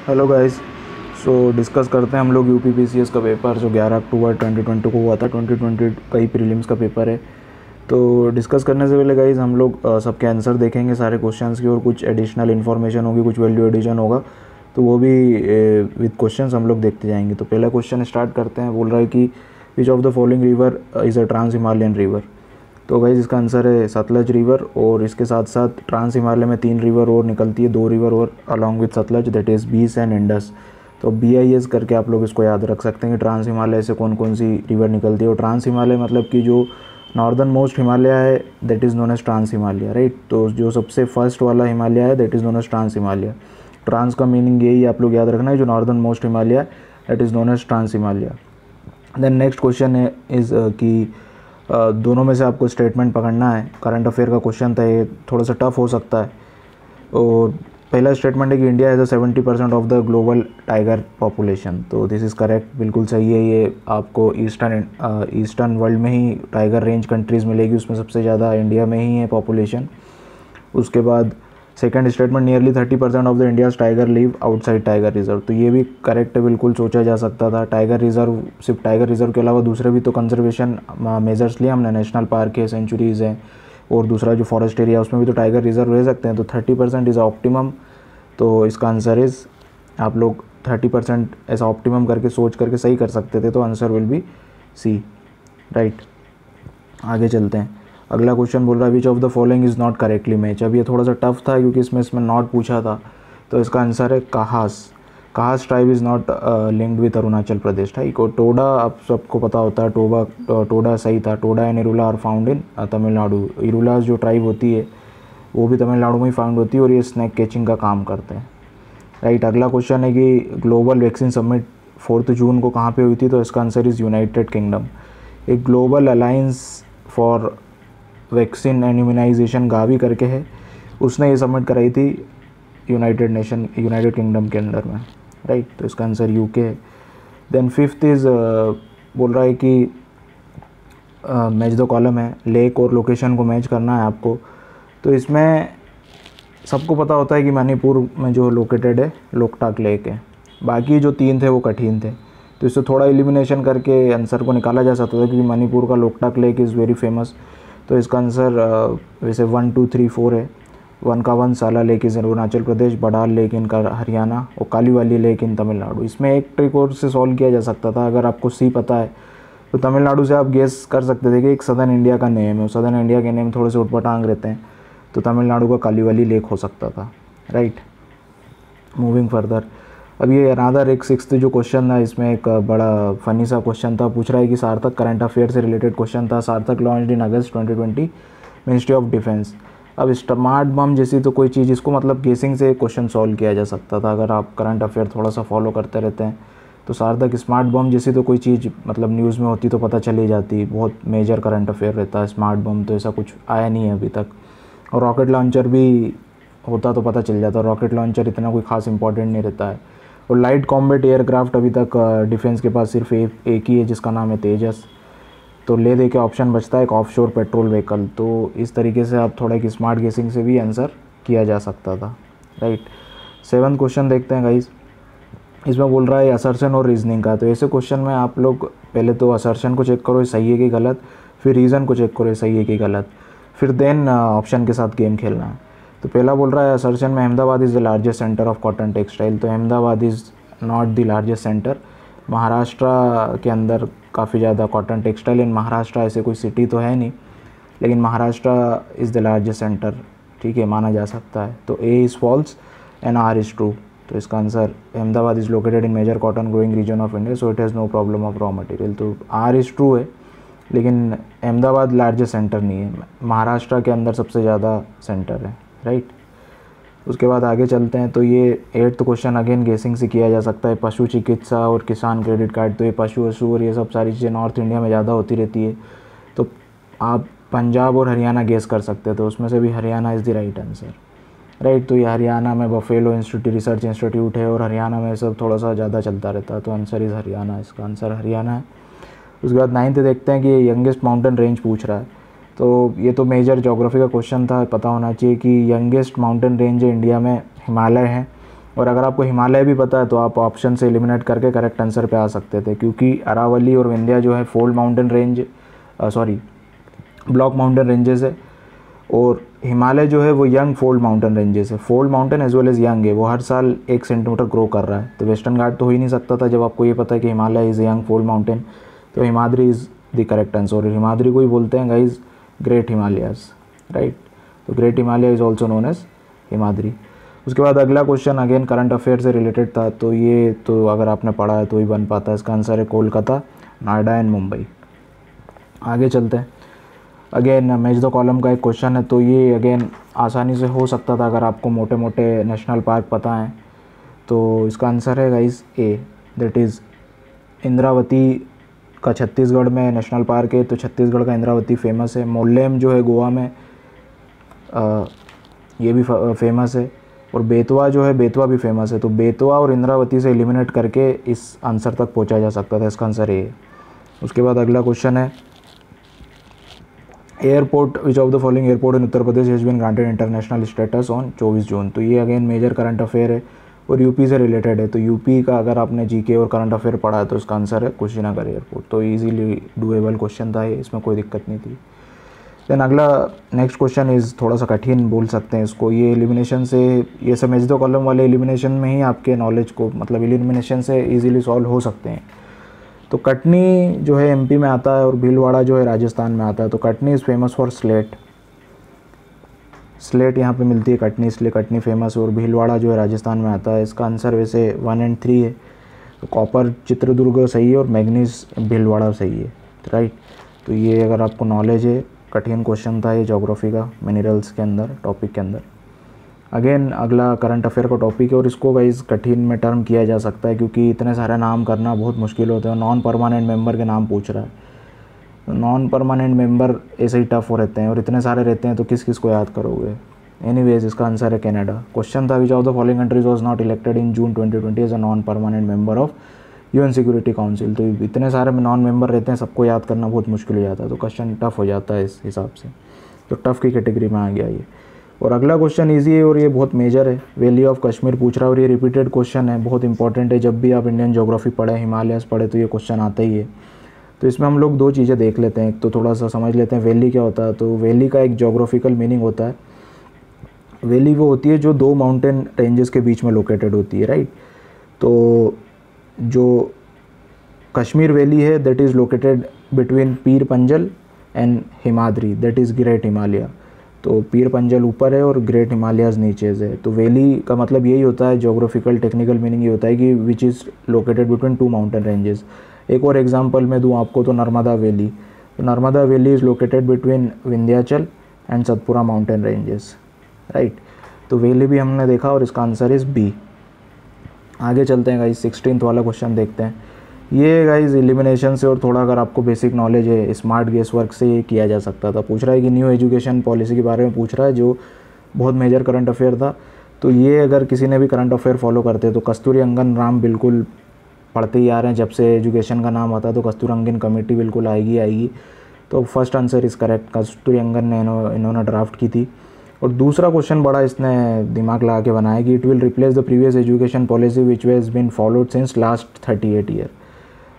Hello guys. सो discuss करते हैं हम लोग यूपीपीसीएस का पेपर जो 11 अक्टूबर 2020 को हुआ था। 2020 का ही प्रीलिम्स का पेपर है। तो डिस्कस करने से पहले गाइस हम लोग सबके आंसर देखेंगे सारे क्वेश्चंस की, और कुछ एडिशनल इन्फॉर्मेशन होगी, कुछ वैल्यू एडिशन होगा, तो वो भी विद क्वेश्चंस हम लोग देखते जाएंगे। तो पहला क्वेश्चन स्टार्ट करते हैं। बोल रहा है कि which of the following river is a trans Himalayan river. तो गाइस इसका आंसर है सतलज रिवर, और इसके साथ साथ ट्रांस हिमालय में 3 रिवर और निकलती है, 2 रिवर और along with Sutlej, that is बीस एंड इंडस। तो BIS करके आप लोग इसको याद रख सकते हैं कि ट्रांस हिमालय से कौन कौन सी रिवर निकलती है। और ट्रांस हिमालय मतलब कि जो नॉर्दर्न मोस्ट हिमालय है that is known as trans Himalaya, right. तो जो सबसे फर्स्ट वाला हिमालय है that is known as trans Himalaya. Trans का मीनिंग यही आप लोग याद रखना है, जो northernmost Himalaya that is known as trans Himalaya. Then next question है इज़ कि दोनों में से आपको स्टेटमेंट पकड़ना है। करंट अफेयर का क्वेश्चन था, ये थोड़ा सा टफ हो सकता है। और पहला स्टेटमेंट है कि India has 70% of the global tiger population. तो दिस इज़ करेक्ट, बिल्कुल सही है। ये आपको ईस्टर्न वर्ल्ड में ही टाइगर रेंज कंट्रीज़ मिलेगी, उसमें सबसे ज़्यादा इंडिया में ही है पॉपुलेशन। उसके बाद second statement, nearly 30% of the India's tiger live outside tiger reserve. तो ये भी करेक्ट है, बिल्कुल सोचा जा सकता था। टाइगर रिजर्व, सिर्फ टाइगर रिजर्व के अलावा दूसरे भी तो कंजर्वेशन मेजर्स लिए हमने, नेशनल पार्क है, सेंचुरीज़ हैं, और दूसरा जो फॉरेस्ट एरिया उसमें भी तो टाइगर रिजर्व रह सकते हैं। तो 30% इज़ ऑप्टिमम। तो इसका आंसर इज़, आप लोग 30% ऐसा ऑप्टिमम करके सोच करके सही कर सकते थे, तो answer will be C, right. आगे चलते हैं। अगला क्वेश्चन बोल रहा है which of the following is not correctly match. अब ये थोड़ा सा टफ था क्योंकि इसमें नॉट पूछा था। तो इसका आंसर है Khasi. Khasi tribe is not linked with Arunachal Pradesh. ठीक। और टोडा आप सबको पता होता है, टोडा सही था। Toda and Irula are found in Tamil Nadu. Irula जो ट्राइब होती है वो भी तमिलनाडु में ही फाउंड होती है, और ये स्नैक कैचिंग का काम करते हैं, राइट। अगला क्वेश्चन है कि ग्लोबल वैक्सीन समिट 4 जून को कहाँ पे हुई थी। तो इसका आंसर इज़ यूनाइटेड किंगडम। एक global alliance for vaccine and immunisation Gavi करके है, उसने ये सबमिट कराई थी यूनाइटेड किंगडम के अंडर में, राइट। तो इसका आंसर UK है। देन फिफ्थ इज़ बोल रहा है कि मैच द कॉलम है, लेक और लोकेशन को मैच करना है आपको। तो इसमें सबको पता होता है कि मणिपुर में जो लोकेटेड है लोकटाक लेक है। बाकी जो 3 थे वो कठिन थे, तो इससे थोड़ा एलिमिनेशन करके आंसर को निकाला जा सकता था, क्योंकि मणिपुर का Loktak lake is very famous. तो इसका आंसर वैसे 1 2 3 4 है। 1 का 1 साला lake is Arunachal Pradesh, Badal lake इनका हरियाणा, और कालीवाली लेक इन तमिलनाडु। इसमें एक ट्रिक और से सॉल्व किया जा सकता था। अगर आपको सी पता है तो तमिलनाडु से आप गेस कर सकते थे कि एक सदर्न इंडिया का नेम है, सदर्न इंडिया के नेम थोड़े से उटपटांग रहते हैं, तो तमिलनाडु का कालीवाली लेक हो सकता था, राइट। मूविंग फर्दर, अब ये अनादर एक 6th जो क्वेश्चन था, इसमें एक बड़ा फ़नी सा क्वेश्चन था। पूछ रहा है कि सार्थक करंट अफेयर से रिलेटेड क्वेश्चन था। सार्थक launched in August 2020 ministry of defence. अब स्मार्ट बम जैसी तो कोई चीज़, इसको मतलब गेसिंग से क्वेश्चन सॉल्व किया जा सकता था अगर आप करंट अफेयर थोड़ा सा फॉलो करते रहते हैं। तो सार्थक स्मार्ट बम जैसी तो कोई चीज़ मतलब न्यूज़ में होती तो पता चली जाती, बहुत मेजर करंट अफेयर रहता है। स्मार्ट बम तो ऐसा कुछ आया नहीं है अभी तक। और रॉकेट लॉन्चर भी होता तो पता चल जाता, रॉकेट लॉन्चर इतना कोई खास इंपॉर्टेंट नहीं रहता है। और लाइट कॉम्बैट एयरक्राफ्ट अभी तक डिफेंस के पास सिर्फ एक ही है, जिसका नाम है तेजस। तो ले दे के ऑप्शन बचता है एक ऑफशोर पेट्रोल व्हीकल। तो इस तरीके से आप थोड़ा एक स्मार्ट गेसिंग से भी आंसर किया जा सकता था, राइट। 7th क्वेश्चन देखते हैं गाइस। इसमें बोल रहा है असर्शन और रीजनिंग का। तो ऐसे क्वेश्चन में आप लोग पहले तो असर्शन को चेक करो ये सही है कि गलत, फिर रीज़न को चेक करो ये सही है कि गलत, फिर देन ऑप्शन के साथ गेम खेलना है। तो पहला बोल रहा है असर्शन में Ahmedabad is the largest centre of cotton textile. तो Ahmedabad is not the largest centre. Maharashtra के अंदर काफ़ी ज़्यादा कॉटन टेक्सटाइल इन महाराष्ट्र, ऐसे कोई सिटी तो है नहीं, लेकिन Maharashtra is the largest centre, ठीक है, माना जा सकता है। तो A is false and R is true. तो इसका answer Ahmedabad is located in major cotton growing region of India, so it has no problem of raw material. तो R इज़ ट्रू है, लेकिन अहमदाबाद लार्जेस्ट सेंटर नहीं है, महाराष्ट्र के अंदर सबसे ज़्यादा सेंटर है, राइट। उसके बाद आगे चलते हैं। तो ये 8th क्वेश्चन अगेन गेसिंग से किया जा सकता है। पशु चिकित्सा और किसान क्रेडिट कार्ड। तो ये पशु वशु और ये सब सारी चीज़ें नॉर्थ इंडिया में ज़्यादा होती रहती है, तो आप पंजाब और हरियाणा गेस कर सकते हैं। तो उसमें से भी Haryana is the right answer, right. तो ये हरियाणा में बफेलो इंस्टीट्यूट रिसर्च इंस्टीट्यूट है, और हरियाणा में सब थोड़ा सा ज़्यादा चलता रहता है, तो आंसर इज़ हरियाणा, इसका आंसर हरियाणा है। उसके बाद 9th देखते हैं कि ये यंगेस्ट माउंटेन रेंज पूछ रहा है। तो ये तो मेजर ज्योग्राफी का क्वेश्चन था, पता होना चाहिए कि यंगेस्ट माउंटेन रेंज इंडिया में हिमालय है, और अगर आपको हिमालय भी पता है तो आप ऑप्शन से एलिमिनेट करके करेक्ट आंसर पे आ सकते थे, क्योंकि अरावली और विंध्या जो है fold mountain range block mountain ranges है, और हिमालय जो है वो यंग फोल्ड माउंटेन रेंजेस है। Fold mountain as well as young है, वो हर साल 1 सेंटीमीटर ग्रो कर रहा है। तो वेस्टर्न घाट तो हो ही नहीं सकता था जब आपको ये पता है कि Himalaya is young fold mountain. तो Himadri is the correct answer. और हिमाद्री को ही बोलते हैं गाइज ग्रेट हिमालयाज, राइट। तो great Himalaya is also known as Himadri. उसके बाद अगला क्वेश्चन अगेन करंट अफेयर से रिलेटेड था, तो ये तो अगर आपने पढ़ा है तो ही बन पाता है। इसका आंसर है कोलकाता, नोएडा एंड मुंबई। आगे चलते हैं। अगेन मैच द कॉलम का एक क्वेश्चन है, तो ये अगेन आसानी से हो सकता था अगर आपको मोटे मोटे नेशनल पार्क पता हैं। तो इसका आंसर है guys A, that is Indravati का छत्तीसगढ़ में नेशनल पार्क है। तो छत्तीसगढ़ का इंद्रावती फेमस है। मोल्लेम जो है गोवा में, ये भी फेमस है। और बेतवा जो है, बेतवा भी फेमस है। तो बेतवा और इंद्रावती से एलिमिनेट करके इस आंसर तक पहुंचा जा सकता था। इसका आंसर ए है। उसके बाद अगला क्वेश्चन है airport which of the following airport in Uttar Pradesh has been granted international status on 24 June. तो ये अगेन मेजर करंट अफेयर है और यूपी से रिलेटेड है। तो यूपी का अगर आपने जीके और करंट अफेयर पढ़ा है तो इसका आंसर है कुशीनगर एयरपोर्ट। तो इजीली डूएबल क्वेश्चन था ये, इसमें कोई दिक्कत नहीं थी। देन अगला नेक्स्ट क्वेश्चन इज़ थोड़ा सा कठिन बोल सकते हैं इसको। ये एलिमिनेशन से, ये सब मैच द कॉलम वाले एलिमिनेशन में ही आपके नॉलेज को मतलब एलिमिनेशन से इजीली सॉल्व हो सकते हैं। तो कटनी जो है एमपी में आता है और भीलवाड़ा जो है राजस्थान में आता है। तो Katni is famous for slate, slate यहाँ पे मिलती है कटनी, इसलिए कटनी फेमस है। और भीलवाड़ा जो है राजस्थान में आता है। इसका आंसर वैसे 1 और 3 है। तो कॉपर चित्रदुर्ग सही है और मैग्नीज भीलवाड़ा सही है, राइट। तो ये अगर आपको नॉलेज है, कठिन क्वेश्चन था ये ज्योग्राफी का, मिनरल्स के अंदर टॉपिक के अंदर। अगेन अगला करंट अफेयर का टॉपिक है और इसको गाइस कठिन में टर्म किया जा सकता है क्योंकि इतने सारे नाम करना बहुत मुश्किल होते हैं। नॉन परमानेंट मेंबर के नाम पूछ रहा है, तो नॉन परमानेंट मेंबर ऐसे ही टफ हो रहते हैं और इतने सारे रहते हैं तो किस किस को याद करोगे। एनीवेज इसका आंसर है कनाडा। क्वेश्चन था which of the following countries was not elected in June 2020 as a non permanent member of UN security council. तो इतने सारे नॉन मेंबर रहते हैं, सबको याद करना बहुत मुश्किल हो जाता है, तो क्वेश्चन टफ हो जाता है इस हिसाब से। तो टफ की कैटेगरी में आ गया ये। और अगला क्वेश्चन इजी है और ये बहुत मेजर है, वैली ऑफ कश्मीर पूछ रहा है और ये रिपीटेड क्वेश्चन है, बहुत इंपॉर्टेंट है। जब भी आप इंडियन ज्योग्राफी पढ़े, हिमालयस पढ़े, तो ये क्वेश्चन आता ही है। तो इसमें हम लोग 2 चीज़ें देख लेते हैं। एक तो थोड़ा सा समझ लेते हैं वैली क्या होता है। तो वैली का एक ज्योग्राफिकल मीनिंग होता है, वैली वो होती है जो 2 माउंटेन रेंजेस के बीच में लोकेटेड होती है, राइट। तो जो कश्मीर वैली है that is located between Pir Panjal and Himadri, that is great Himalaya. तो पीर पंजल ऊपर है और ग्रेट हिमालयाज नीचे है। तो वैली का मतलब यही होता है, ज्योग्राफिकल टेक्निकल मीनिंग ये होता है कि which is located between 2 mountain ranges. एक और एग्जांपल मैं दूं आपको, तो नर्मदा वैली। तो Narmada valley is located between Vindhyachal and Satpura mountain ranges, right. तो वैली भी हमने देखा और इसका आंसर इज़ बी। आगे चलते हैं गाइस, 16th वाला क्वेश्चन देखते हैं। ये गाइस एलिमिनेशन से और थोड़ा अगर आपको बेसिक नॉलेज है, स्मार्ट गेस वर्क से ये किया जा सकता था। पूछ रहा है कि न्यू एजुकेशन पॉलिसी के बारे में पूछ रहा है, जो बहुत मेजर करंट अफेयर था। तो ये अगर किसी ने भी करंट अफेयर फॉलो करते हैं तो कस्तूरी रंगन नाम बिल्कुल पढ़ते ही आ रहे हैं, जब से एजुकेशन का नाम आता है तो कस्तूरी रंगन कमेटी बिल्कुल आएगी। तो फर्स्ट आंसर इज़ करेक्ट, कस्तूरी रंगन ने इन्होंने ड्राफ्ट की थी। और दूसरा क्वेश्चन बड़ा इसने दिमाग लगा के बनाया कि it will replace the previous education policy which has been followed since last 38 year.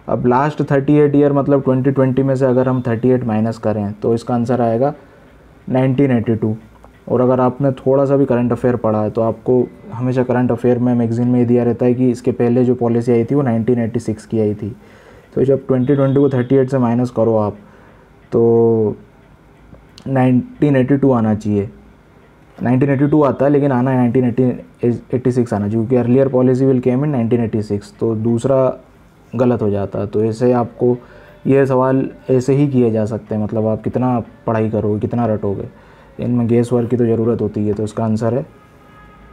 अब लास्ट 38 ईयर मतलब 2020 में से अगर हम 38 माइनस करें तो इसका आंसर आएगा 1982। और अगर आपने थोड़ा सा भी करंट अफेयर पढ़ा है तो आपको हमेशा करंट अफेयर में मैगजीन में ये दिया रहता है कि इसके पहले जो पॉलिसी आई थी वो 1986 की आई थी। तो जब 2020 को 38 से माइनस करो आप तो 1982 आना चाहिए। 1982 आता है लेकिन आना 1986 आना चाहिए क्योंकि अर्लियर पॉलिसी विल केम इन 1986। तो दूसरा गलत हो जाता है। तो ऐसे आपको ये सवाल ऐसे ही किए जा सकते हैं, मतलब आप कितना पढ़ाई करोगे, कितना रटोगे, इनमें गेस वर्क की तो ज़रूरत होती है। तो इसका आंसर है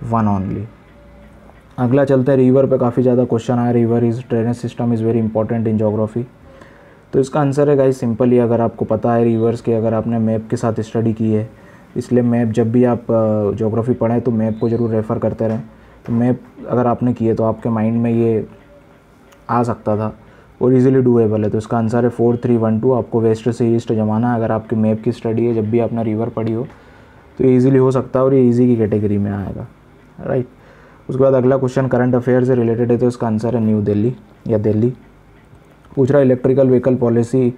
1 ओनली। अगला चलते हैं रिवर पे, काफ़ी ज़्यादा क्वेश्चन आया। River is drainage system is very important in geography. तो इसका आंसर है गाइस सिंपल ही, अगर आपको पता है रिवर्स के, अगर आपने मैप के साथ स्टडी की है, इसलिए मैप जब भी आप ज्योग्राफी पढ़ें तो मैप को ज़रूर रेफ़र करते रहें। तो मैप अगर आपने किए तो आपके माइंड में ये आ सकता था और इजीली डूएबल है। तो इसका आंसर है 4312। आपको वेस्ट से ईस्ट जमाना है, अगर आपके मैप की स्टडी है, जब भी आपने रिवर पढ़ी हो तो ये ईजिली हो सकता है और ये ईजी की कैटेगरी में आएगा, राइट। उसके बाद अगला क्वेश्चन करंट अफेयर से रिलेटेड है, तो इसका आंसर है न्यू दिल्ली या दिल्ली। पूछ रहा है इलेक्ट्रिकल व्हीकल पॉलिसी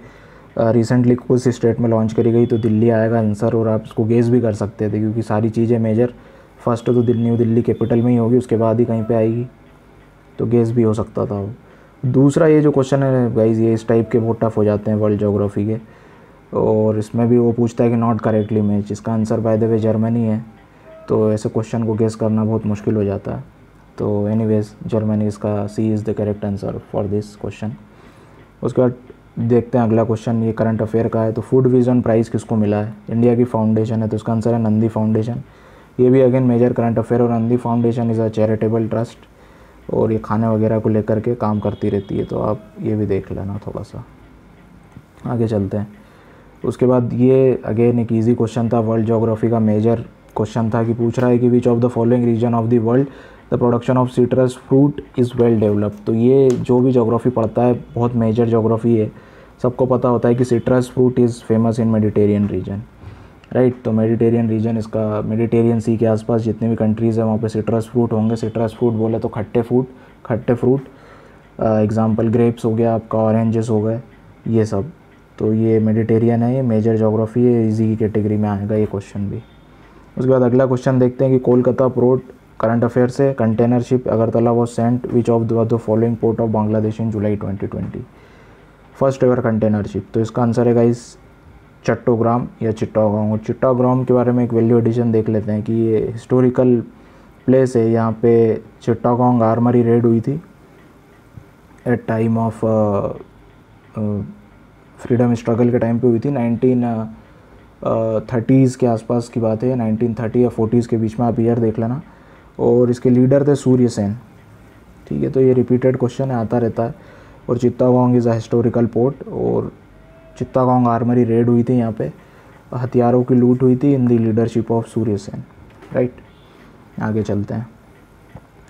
रिसेंटली उस स्टेट में लॉन्च करी गई, तो दिल्ली आएगा आंसर। और आप इसको गेस भी कर सकते थे क्योंकि सारी चीज़ें मेजर फर्स्ट तो न्यू दिल्ली कैपिटल में ही होगी, उसके बाद ही कहीं पे आएगी, तो गेस भी हो सकता था वो। दूसरा ये जो क्वेश्चन है गाइज, ये इस टाइप के बहुत टफ हो जाते हैं वर्ल्ड ज्योग्राफी के, और इसमें भी वो पूछता है कि नॉट करेक्टली मैच, इसका answer by the way Germany है, तो ऐसे क्वेश्चन को गेस करना बहुत मुश्किल हो जाता है। तो एनीवेज जर्मनी, इसका C is the correct answer for this question. उसके बाद देखते हैं अगला क्वेश्चन, ये करंट अफेयर का है। तो फूड विजन प्राइज़ किसको मिला है? इंडिया की फाउंडेशन है, तो इसका आंसर है नंदी फाउंडेशन। ये भी अगेन मेजर करंट अफेयर, और Nandi foundation is a charitable trust, और ये खाने वगैरह को लेकर के काम करती रहती है, तो आप ये भी देख लेना थोड़ा सा। आगे चलते हैं। उसके बाद ये अगेन एक इजी क्वेश्चन था, वर्ल्ड ज्योग्राफी का मेजर क्वेश्चन था, कि पूछ रहा है कि which of the following region of the world the production of citrus fruit is well developed. तो ये जो भी ज्योग्राफी पढ़ता है, बहुत मेजर ज्योग्राफी है, सबको पता होता है कि citrus fruit is famous in Mediterranean reason, right. तो मेडिटेरियन रीजन, इसका मेडिटेरियन सी के आसपास जितने भी कंट्रीज़ हैं वहाँ पे सिट्रस फ्रूट होंगे। सिट्रस फ्रूट बोले तो खट्टे फ्रूट, एग्जांपल ग्रेप्स हो गया आपका, ऑरेंजेस हो गए, ये सब। तो ये मेडिटेरियन है, ये मेजर ज्योग्राफी है, इजी की कैटेगरी में आएगा ये क्वेश्चन भी। उसके बाद अगला क्वेश्चन देखते हैं कि कोलकाता पोर्ट करंट अफेयर से, container ship Agartala was sent which of the following port of Bangladesh in July 2020, first ever container ship. तो इसका आंसर है गाइस चट्टोग्राम या चिट्टागोंग। और चिट्टागोंग के बारे में एक वैल्यू एडिशन देख लेते हैं कि ये हिस्टोरिकल प्लेस है, यहाँ पे चिट्टागोंग आर्मरी रेड हुई थी at time of freedom struggle के टाइम पे हुई थी, 1930s के आसपास की बात है, 1930 या 40s के बीच में, आप ईयर देख लेना। और इसके लीडर थे सूर्य सेन, ठीक है। तो ये रिपीटेड क्वेश्चन है, आता रहता है। और Chittagong is a historical port, और चिट्टागोंग आर्मरी रेड हुई थी, यहाँ पे हथियारों की लूट हुई थी in the leadership of Surya Sen, right. आगे चलते हैं।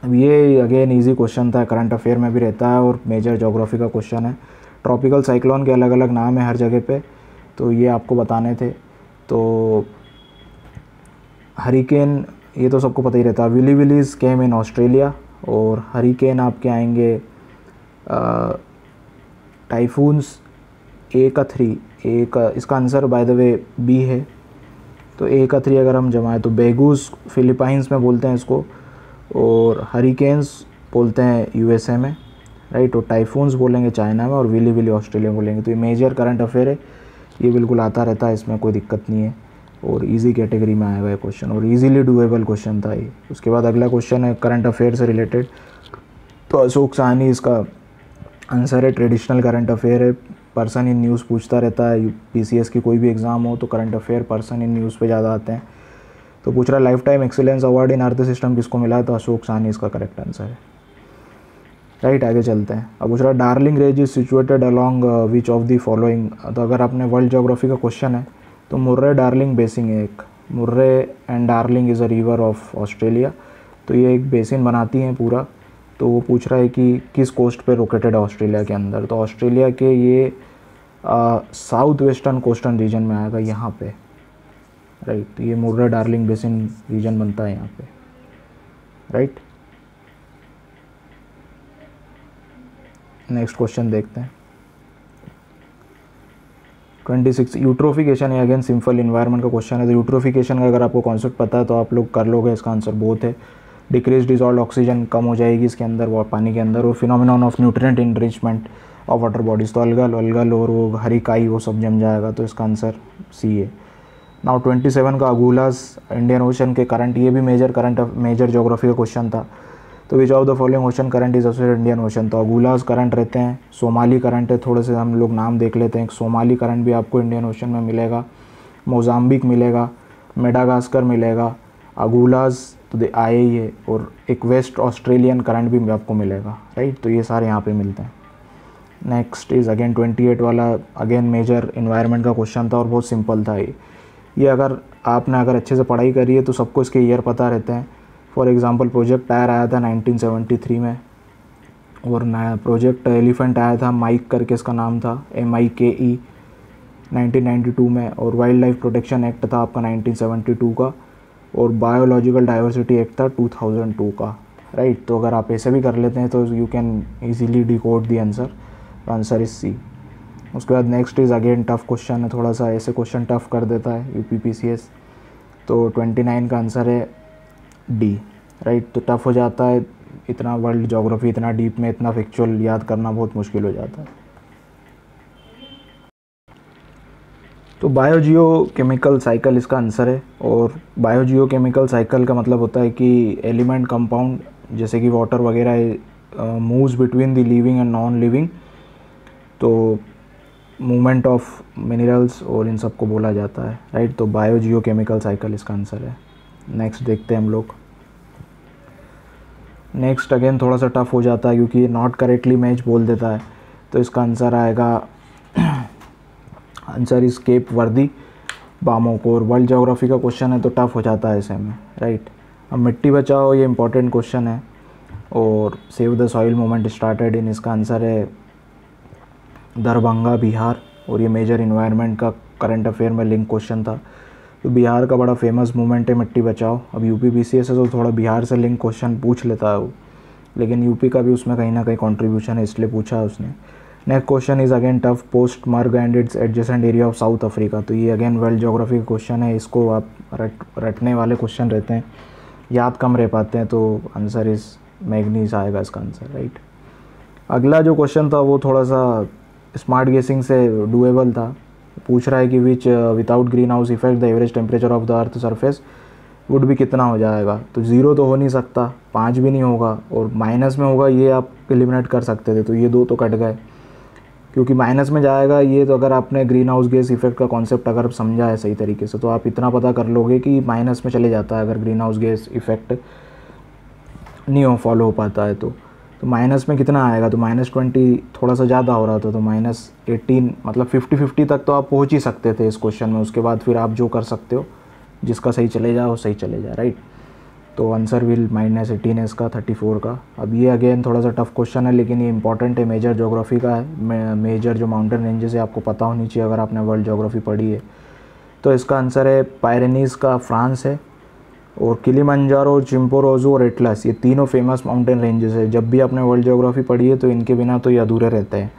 अब ये अगेन इजी क्वेश्चन था, करंट अफेयर में भी रहता है और मेजर ज्योग्राफी का क्वेश्चन है। ट्रॉपिकल साइक्लोन के अलग अलग नाम है हर जगह पे, तो ये आपको बताने थे। तो हरिकेन, ये तो सबको पता ही रहता है, willy willies came in Australia. और हरिकेन आपके आएंगे टाइफून्स A3, इसका answer by the way B है। तो A3 अगर हम जमाएं तो बेगूस फिलीपाइंस में बोलते हैं इसको, और हरिकेन्स बोलते हैं USA में, राइट। और टाइफून्स बोलेंगे चाइना में, और विली विली ऑस्ट्रेलिया बोलेंगे। तो ये मेजर करंट अफेयर है, ये बिल्कुल आता रहता है, इसमें कोई दिक्कत नहीं है, और इजी कैटेगरी में आएगा ये क्वेश्चन, और इजीली डूएबल क्वेश्चन था ये। उसके बाद अगला क्वेश्चन है करंट अफेयर से रिलेटेड, तो अशोक साहनी इसका आंसर है। ट्रेडिशनल करंट अफेयर है, पर्सन इन न्यूज़ पूछता रहता है, PCS की कोई भी एग्ज़ाम हो तो current affair person in news पे ज़्यादा आते हैं। तो पूछ रहा है life time excellence award in earth system किसको मिला है? तो अशोक साहनी इसका करेक्ट आंसर है, राइट। आगे चलते हैं। अब पूछ रहा है darling range is situated along which of the following. तो अगर आपने वर्ल्ड ज्योग्राफी का क्वेश्चन है तो मुर्रे डार्लिंग बेसिन है एक, Murray and darling is a river of Australia. तो ये एक बेसिन बनाती हैं पूरा। तो वो पूछ रहा है कि किस कोस्ट पे लोकेटेड है ऑस्ट्रेलिया के अंदर। तो ऑस्ट्रेलिया के ये साउथ वेस्टर्न कोस्टर्न रीजन में आएगा यहाँ पे, राइट। तो ये मुर्रे डार्लिंग बेसिन रीजन बनता है यहाँ पे, राइट। नेक्स्ट क्वेश्चन देखते हैं 26। यूट्रोफिकेशन है अगेन सिंपल इन्वायरमेंट का क्वेश्चन है। तो यूट्रोफिकेशन का अगर आपको कॉन्सेप्ट पता है तो आप लोग कर लोगे, इसका आंसर बोथ है। डिक्रीज डिजॉल्व ऑक्सीजन कम हो जाएगी इसके अंदर, वो पानी के अंदर। और phenomenon of nutrient enrichment of water bodies, तो अलगल और वो हरी काई वो सब जम जाएगा। तो इसका आंसर सी है। नाउ 27 का अगुलास इंडियन ओशन के करंट, ये भी मेजर ज्योग्राफी का क्वेश्चन था। तो विच of the following ocean current is associated Indian ocean. तो अगुलास करंट रहते हैं, सोमाली करंट है, थोड़े से हम लोग नाम देख लेते हैं। सोमाली करंट भी आपको इंडियन ओशन में मिलेगा, मोजाम्बिक मिलेगा, मेडागास्कर मिलेगा, अगुलास तो दे आए ही है, और एक वेस्ट ऑस्ट्रेलियन करंट भी आपको मिलेगा, राइट। तो ये सारे यहाँ पे मिलते हैं। नेक्स्ट इज़ अगेन 28 वाला, अगेन मेजर इन्वायरमेंट का क्वेश्चन था और बहुत सिंपल था ये अगर आपने अच्छे से पढ़ाई करी है तो सबको इसके ईयर पता रहते हैं। फॉर एग्जांपल प्रोजेक्ट टायर आया था 1973 में, और नया प्रोजेक्ट एलिफेंट आया था, माइक करके इसका नाम था, MIKE 1992 में। और वाइल्ड लाइफ प्रोटेक्शन एक्ट था आपका 1972 का, और बायोलॉजिकल डाइवर्सिटी एक्ट था 2002 का, राइट। तो अगर आप ऐसे भी कर लेते हैं तो you can easily decode the answer, answer is C. उसके बाद next is again tough question है, थोड़ा सा ऐसे क्वेश्चन टफ कर देता है यूपीपीसीएस। तो 29 का आंसर है डी, राइट। तो टफ हो जाता है, इतना वर्ल्ड ज्योग्राफी इतना डीप में इतना फैक्चुअल याद करना बहुत मुश्किल हो जाता है। तो बायोजियो केमिकल साइकिल इसका आंसर है। और बायोजियो केमिकल साइकिल का मतलब होता है कि एलिमेंट कंपाउंड जैसे कि वाटर वगैरह moves between the living and non living, तो मूवमेंट ऑफ मिनरल्स और इन सब को बोला जाता है, राइट। तो बायोजियो केमिकल साइकिल इसका आंसर है। नेक्स्ट देखते हैं हम लोग। नेक्स्ट अगेन थोड़ा सा टफ हो जाता है क्योंकि नॉट करेक्टली मैच बोल देता है। तो इसका आंसर आएगा आंसर इज केप वर्दी बामोकोर। वर्ल्ड ज्योग्राफी का क्वेश्चन है तो टफ हो जाता है ऐसे में, राइट। अब मिट्टी बचाओ, ये इंपॉर्टेंट क्वेश्चन है। और save the soil movement started in, इसका आंसर है दरभंगा बिहार। और ये मेजर इन्वायरमेंट का करंट अफेयर में लिंक क्वेश्चन था। तो बिहार का बड़ा फेमस मूवमेंट है मिट्टी बचाओ। अब यूपीपीसीएस से तो थोड़ा बिहार से लिंक क्वेश्चन पूछ लेता है वो, लेकिन यूपी का भी उसमें कहीं ना कहीं कंट्रीब्यूशन है, इसलिए पूछा है उसने। Next question is again tough, Postmasburg and its adjacent area of South Africa. तो ये अगेन वर्ल्ड ज्योग्राफी का क्वेश्चन है, इसको आप रटने वाले क्वेश्चन रहते हैं, याद कम रह पाते हैं। तो आंसर इज मैग्नीज आएगा इसका आंसर, राइट। अगला जो क्वेश्चन था वो थोड़ा सा स्मार्ट गेसिंग से डूएबल था। पूछ रहा है कि which without green house effect the average temperature of the earth surface would भी कितना हो जाएगा। तो 0 तो हो नहीं सकता, 5 भी नहीं होगा, और माइनस में होगा, ये आप एलिमिनेट कर सकते थे। तो ये 2 तो कट गए क्योंकि माइनस में जाएगा ये। तो अगर आपने ग्रीन हाउस गैस इफेक्ट का कॉन्सेप्ट अगर समझा है सही तरीके से तो आप इतना पता कर लोगे कि माइनस में चले जाता है अगर ग्रीन हाउस गैस इफेक्ट नहीं फॉलो हो पाता है। तो माइनस में कितना आएगा, तो -20 थोड़ा सा ज़्यादा हो रहा था, तो -18 मतलब 50-50 तक तो आप पहुंच ही सकते थे इस क्वेश्चन में। उसके बाद फिर आप जो कर सकते हो, जिसका सही चले जाए वो सही चले जाए, राइट। तो आंसर विल -18 है इसका 34 का। अब ये अगेन थोड़ा सा टफ क्वेश्चन है, लेकिन ये इंपॉर्टेंट है, मेजर ज्योग्राफी का है। मेजर जो माउंटेन रेंजेस है आपको पता होनी चाहिए अगर आपने वर्ल्ड ज्योग्राफी पढ़ी है। तो इसका आंसर है पायरेनीज़ का फ्रांस है। और किलिमंजारो, चिम्पोरोजो और एटलस, ये तीनों फेमस माउंटेन रेंजेस है। जब भी आपने वर्ल्ड ज्योग्राफी पढ़ी है तो इनके बिना तो ये अधूरे रहते हैं।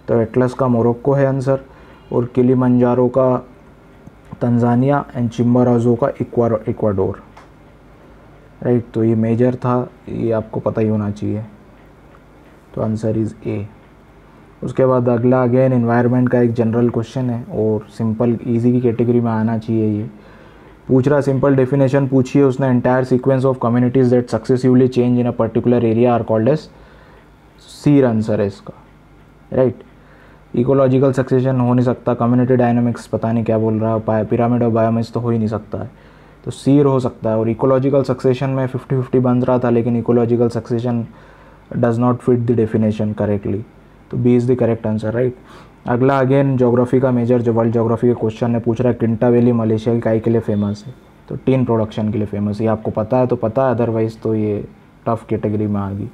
तो एटलस का मोरक्को है आंसर, और किलिमंजारो का तंजानिया एंड चिम्पोरोजो का इक्वाडोर, राइट। तो ये मेजर था, ये आपको पता ही होना चाहिए। तो आंसर इज़ ए। उसके बाद अगला अगेन एनवायरनमेंट का एक जनरल क्वेश्चन है और सिंपल इजी की कैटेगरी में आना चाहिए। ये पूछ रहा, सिंपल डेफिनेशन पूछिए उसने, entire sequence of communities that successively change in a particular area are called as C, answer है इसका, राइट। इकोलॉजिकल सक्सेशन हो नहीं सकता, कम्युनिटी डायनामिक्स पता नहीं क्या बोल रहा है, पिरामिड ऑफ बायोमेस तो हो ही नहीं सकता है, तो सीर हो सकता है। और इकोलॉजिकल सक्सेशन में 50-50 बन रहा था, लेकिन ecological succession does not fit the definition correctly, तो B is the correct answer, right. अगला अगेन ज्योग्राफी का मेजर जो वर्ल्ड ज्योग्राफी का क्वेश्चन है, पूछ रहा है किंटा वैली मलेशिया की काई के लिए फेमस है। तो टीन प्रोडक्शन के लिए फेमस है। ये आपको पता है तो पता है, अदरवाइज़ तो ये टफ कैटेगरी में आ गई।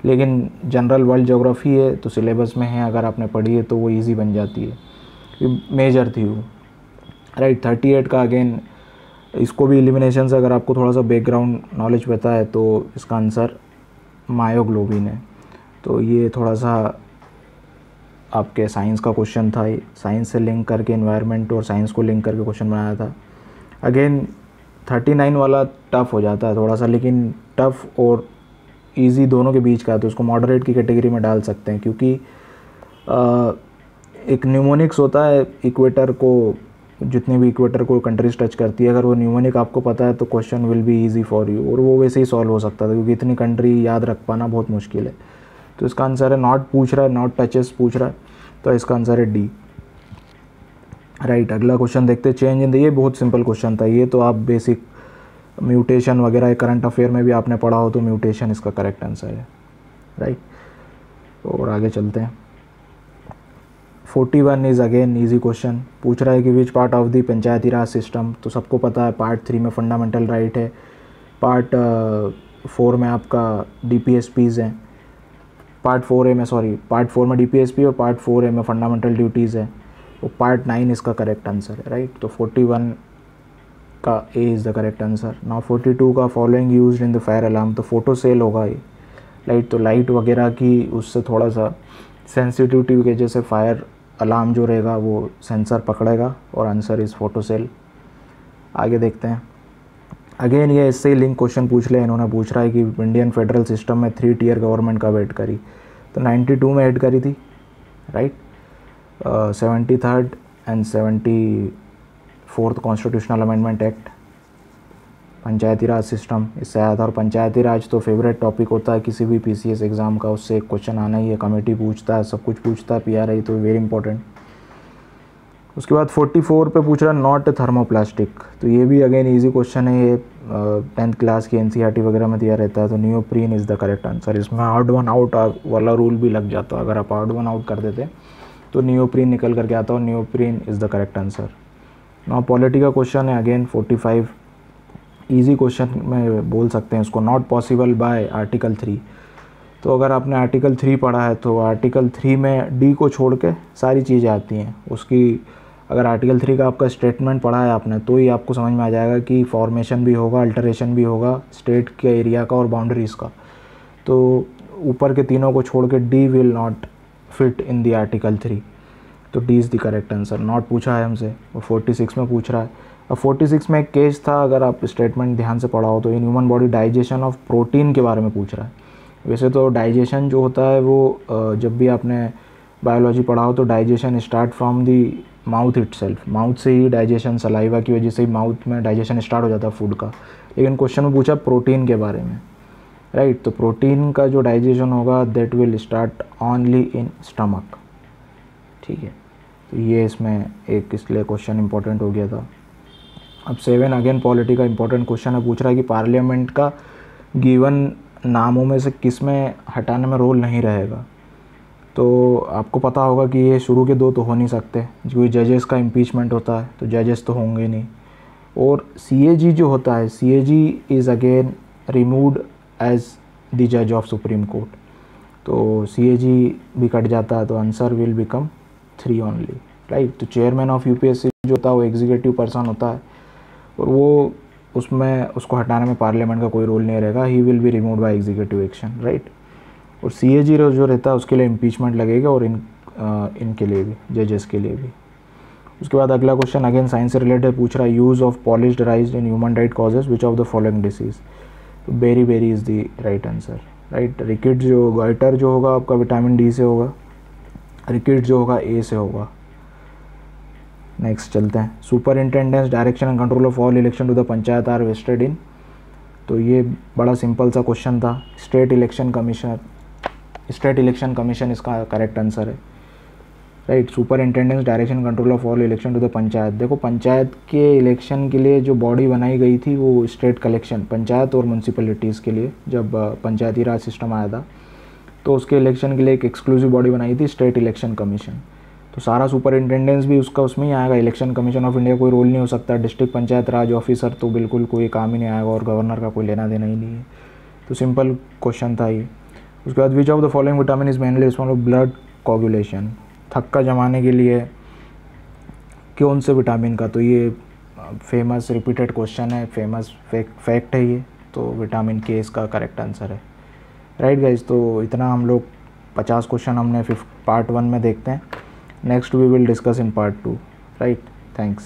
लेकिन जनरल वर्ल्ड ज्योग्राफी है तो सिलेबस में है, अगर आपने पढ़ी है तो वो ईजी बन जाती है, मेजर थी वो, राइट। 38 का अगेन इसको भी एलिमिनेशन से अगर आपको थोड़ा सा बैकग्राउंड नॉलेज पता है तो इसका आंसर मायोग्लोबिन है। तो ये थोड़ा सा आपके साइंस का क्वेश्चन था, साइंस से लिंक करके एनवायरनमेंट और साइंस को लिंक करके क्वेश्चन बनाया था। अगेन 39 वाला टफ हो जाता है थोड़ा सा, लेकिन टफ और इजी दोनों के बीच का है, तो उसको मॉडरेट की कैटेगरी में डाल सकते हैं। क्योंकि एक न्यूमोनिक्स होता है इक्वेटर को, जितने भी इक्वेटर को कंट्रीज टच करती है, अगर वो न्यूमोनिक आपको पता है तो question will be easy for you, और वो वैसे ही सॉल्व हो सकता था, क्योंकि इतनी कंट्री याद रख पाना बहुत मुश्किल है। तो इसका आंसर है नॉट पूछ रहा है, नॉट टचेस पूछ रहा है, तो इसका आंसर है डी, राइट। अगला क्वेश्चन देखते हैं, चेंज इन द, ये बहुत सिंपल क्वेश्चन था, ये तो आप बेसिक म्यूटेशन वगैरह करंट अफेयर में भी आपने पढ़ा हो, तो म्यूटेशन इसका करेक्ट आंसर है, राइट। और आगे चलते हैं। 41 इज़ अगेन इजी क्वेश्चन, पूछ रहा है कि which part of the Panchayati Raj system, तो सबको पता है पार्ट 3 में फंडामेंटल राइट है, पार्ट 4 में आपका DPSPs हैं, पार्ट 4A में, सॉरी पार्ट 4 में DPSP और पार्ट 4A में फंडामेंटल ड्यूटीज़ है, तो पार्ट 9 इसका करेक्ट आंसर है, राइट। तो 41 का A is the correct answer. Now 42 का following used in the fire alarm, तो फोटो सेल होगा ये, लाइट, तो लाइट वगैरह की उससे थोड़ा सा सेंसिटिविटी की वजह से फायर अलार्म जो रहेगा वो सेंसर पकड़ेगा और आंसर इज़ फोटोसेल। आगे देखते हैं। अगेन ये इससे ही लिंक क्वेश्चन पूछ ले, इन्होंने पूछ रहा है कि इंडियन फेडरल सिस्टम में 3 टियर गवर्नमेंट कब ऐड करी, तो 92 में ऐड करी थी, right. 73rd and 74th constitutional amendment act, Panchayati Raj system इससे आया था। और पंचायती राज तो फेवरेट टॉपिक होता है किसी भी PCS एग्ज़ाम का, उससे एक क्वेश्चन आना ही है, कमेटी पूछता है, सब कुछ पूछता है, PRI तो वेरी इंपॉर्टेंट। उसके बाद 44 पे पूछ रहा है नॉट थर्मोप्लास्टिक, तो ये भी अगेन इजी क्वेश्चन है, ये 10th क्लास की NCERT वगैरह में दिया रहता है। तो neoprene is the correct answer. इसमें ऑड वन आउट वाला रूल भी लग जाता, अगर आप ऑड वन आउट कर देते तो नियोप्रीन निकल करके आता, और neoprene is the correct answer. Now polity का क्वेश्चन है अगेन 45, इजी क्वेश्चन में बोल सकते हैं इसको, नॉट पॉसिबल बाय आर्टिकल 3। तो अगर आपने आर्टिकल 3 पढ़ा है तो आर्टिकल 3 में D को छोड़ के सारी चीज़ें आती हैं उसकी। अगर आर्टिकल 3 का आपका स्टेटमेंट पढ़ा है आपने तो ही आपको समझ में आ जाएगा कि फॉर्मेशन भी होगा, अल्टरेशन भी होगा स्टेट के एरिया का और बाउंड्रीज़ का। तो ऊपर के तीनों को छोड़ के D will not fit in the article 3, तो D is the correct answer. Not पूछा है हमसे, और 46 में पूछ रहा है। अब 46 में एक केस था, अगर आप स्टेटमेंट ध्यान से पढ़ा हो तो, in human body digestion of protein के बारे में पूछ रहा है। वैसे तो डाइजेशन जो होता है वो जब भी आपने बायोलॉजी पढ़ा हो तो digestion start from the mouth itself, mouth से ही डाइजेशन, सलाइवा की वजह से ही माउथ में डाइजेशन स्टार्ट हो जाता है फूड का। लेकिन क्वेश्चन में पूछा प्रोटीन के बारे में, राइट। तो प्रोटीन का जो डाइजेशन होगा that will start only in stomach, ठीक है। तो ये इसमें एक इसलिए क्वेश्चन इंपॉर्टेंट हो गया था। अब 7 अगेन पॉलिटी का इंपॉर्टेंट क्वेश्चन है, पूछ रहा है कि पार्लियामेंट का गिवन नामों में से किस में हटाने में रोल नहीं रहेगा। तो आपको पता होगा कि ये शुरू के 2 तो हो नहीं सकते, क्योंकि जजेस का इम्पीचमेंट होता है तो जजेस तो होंगे नहीं। और CAG जो होता है, CAG is again removed as the जज ऑफ सुप्रीम कोर्ट, तो CAG भी कट जाता है, तो answer will become 3 only, right. तो चेयरमैन ऑफ UPSC जो होता है वो एग्जीक्यूटिव पर्सन होता है, और वो उसमें उसको हटाने में पार्लियामेंट का कोई रोल नहीं रहेगा, he will be removed by executive action, right. और CAG जो रहता है उसके लिए इम्पीचमेंट लगेगा, और इनके लिए भी, जजेस के लिए भी। उसके बाद अगला क्वेश्चन अगेन साइंस से रिलेटेड पूछ रहा है, use of polished rice in human diet causes which of the following disease, तो beri is the right answer, right. Rickets जो गाइटर जो होगा आपका विटामिन D से होगा, रिकेट जो होगा A से होगा। नेक्स्ट चलते हैं, superintendence direction and control of all election to the panchayat are vested in, तो ये बड़ा सिंपल सा क्वेश्चन था। स्टेट इलेक्शन कमीशन इसका करेक्ट आंसर है, right. Superintendence direction control of all election to the panchayat, देखो पंचायत के इलेक्शन के लिए जो बॉडी बनाई गई थी वो स्टेट कलेक्शन, पंचायत और म्यूनसिपैलिटीज़ के लिए जब पंचायती राज सिस्टम आया था तो उसके इलेक्शन के लिए एक एक्सक्लूसिव बॉडी बनाई थी स्टेट इलेक्शन कमीशन। तो सारा सुपरिंटेंडेंस भी उसका उसमें ही आएगा, इलेक्शन कमीशन ऑफ इंडिया कोई रोल नहीं हो सकता, डिस्ट्रिक्ट पंचायत राज ऑफिसर तो बिल्कुल कोई काम ही नहीं आएगा, और गवर्नर का कोई लेना देना ही नहीं है। तो सिंपल क्वेश्चन था ये। उसके बाद विच of the following vitamin is mainly responsible for blood coagulation, थक्का जमाने के लिए कौन से विटामिन का, तो ये फेमस रिपीटेड क्वेश्चन है, फेमस फैक्ट है ये, तो विटामिन K इसका करेक्ट आंसर है, राइट गाइज। तो इतना हम लोग 50 क्वेश्चन हमने पार्ट 1 में देखते हैं, next we will discuss in part 2, right. Thanks.